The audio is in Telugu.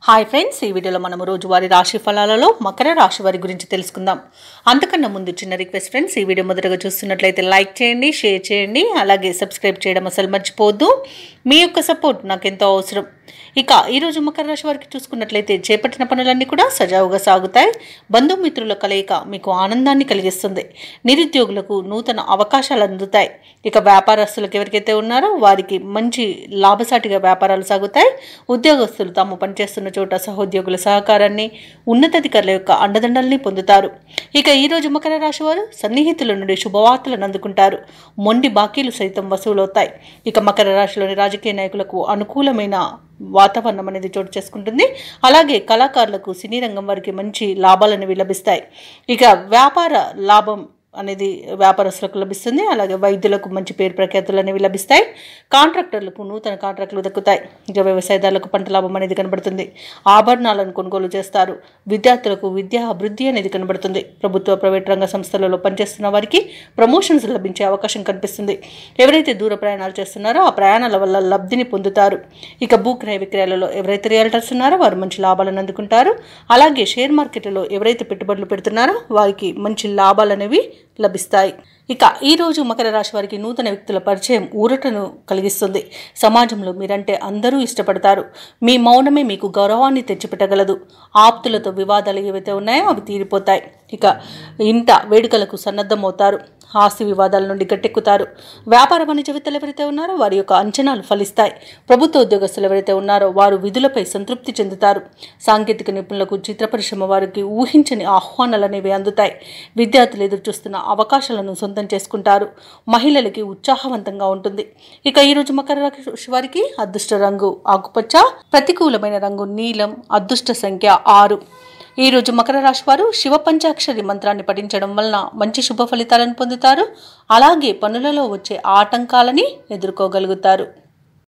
హాయ్ ఫ్రెండ్స్, ఈ వీడియోలో మనం రోజువారీ రాశి ఫలాలలో మకర రాశి వారి గురించి తెలుసుకుందాం. అంతకన్నా ముందు చిన్న రిక్వెస్ట్ ఫ్రెండ్స్, ఈ వీడియో మొదటగా చూస్తున్నట్లయితే లైక్ చేయండి, షేర్ చేయండి, అలాగే సబ్స్క్రైబ్ చేయడం అసలు మర్చిపోవద్దు. మీ యొక్క సపోర్ట్ నాకు ఎంతో అవసరం. ఇక ఈరోజు మకర రాశి వారికి చూసుకున్నట్లయితే చేపట్టిన పనులన్నీ కూడా సజావుగా సాగుతాయి. బంధుమిత్రుల కలయిక మీకు ఆనందాన్ని కలిగిస్తుంది. నిరుద్యోగులకు నూతన అవకాశాలు అందుతాయి. ఇక వ్యాపారస్తులకు ఎవరికైతే ఉన్నారో వారికి మంచి లాభసాటిగా వ్యాపారాలు సాగుతాయి. ఉద్యోగస్తులు తాము పనిచేస్తున్న చోట సహోద్యోగుల సహకారాన్ని, ఉన్నతాధికారుల యొక్క అండదండల్ని పొందుతారు. ఇక ఈరోజు మకర రాశి వారు సన్నిహితుల నుండి శుభవార్తలను అందుకుంటారు. మొండి బాకీలు సైతం వసూలవుతాయి. ఇక మకర రాశిలోని రాజకీయ నాయకులకు అనుకూలమైన వాతావరణం అనేది చోటు చేసుకుంటుంది. అలాగే కళాకారులకు, సినీ రంగం వారికి మంచి లాభాలను లభిస్తాయి. ఇక వ్యాపార లాభం అనేది వ్యాపారస్తులకు లభిస్తుంది. అలాగే వైద్యులకు మంచి పేరు ప్రఖ్యాతులు అనేవి లభిస్తాయి. కాంట్రాక్టర్లకు నూతన కాంట్రాక్టులు దక్కుతాయి. ఇక వ్యవసాయదారులకు పంట లాభం అనేది కనబడుతుంది. ఆభరణాలను కొనుగోలు చేస్తారు. విద్యార్థులకు విద్యా అభివృద్ధి అనేది కనబడుతుంది. ప్రభుత్వ, ప్రైవేట్ రంగ సంస్థలలో పనిచేస్తున్న వారికి ప్రమోషన్స్ లభించే అవకాశం కనిపిస్తుంది. ఎవరైతే దూర ప్రయాణాలు చేస్తున్నారో ఆ ప్రయాణాల వల్ల లబ్ధిని పొందుతారు. ఇక భూక్రయ విక్రయాలలో ఎవరైతే రియల్టర్స్ ఉన్నారో వారు మంచి లాభాలను అందుకుంటారు. అలాగే షేర్ మార్కెట్లలో ఎవరైతే పెట్టుబడులు పెడుతున్నారో వారికి మంచి లాభాలు అనేవి లభిస్తాయి. ఇక ఈరోజు మకర రాశి వారికి నూతన వ్యక్తుల పరిచయం ఊరటను కలిగిస్తుంది. సమాజంలో మీరంటే అందరూ ఇష్టపడతారు. మీ మౌనమే మీకు గౌరవాన్ని తెచ్చిపెట్టగలదు. ఆప్తులతో వివాదాలు ఏవైతే ఉన్నాయో అవి తీరిపోతాయి. ఇక ఇంట వేడుకలకు సన్నద్ధమవుతారు. ఆస్తి వివాదాల నుండి గట్టెక్కుతారు. వ్యాపార వాణిజ్యవేత్తలు ఎవరైతే ఉన్నారో వారి యొక్క అంచనాలు ఫలిస్తాయి. ప్రభుత్వ ఉద్యోగస్తులు ఎవరైతే ఉన్నారో వారు విధులపై సంతృప్తి చెందుతారు. సాంకేతిక నిపుణులకు, చిత్ర పరిశ్రమ వారికి ఊహించని ఆహ్వానాలు అనేవి అందుతాయి. విద్యార్థులు ఎదురు చూస్తున్న అవకాశాలను సొంతం చేసుకుంటారు. మహిళలకి ఉత్సాహవంతంగా ఉంటుంది. ఇక ఈరోజు మకర రాశి వారికి అదృష్ట రంగు ఆకుపచ్చ, ప్రతికూలమైన రంగు నీలం, అదృష్ట సంఖ్య 6. ఈరోజు మకర రాశి వారు శివ పంచాక్షరి మంత్రాన్ని పఠించడం వలన మంచి శుభ ఫలితాలను పొందుతారు. అలాగే పనులలో వచ్చే ఆటంకాలని ఎదుర్కోగలుగుతారు.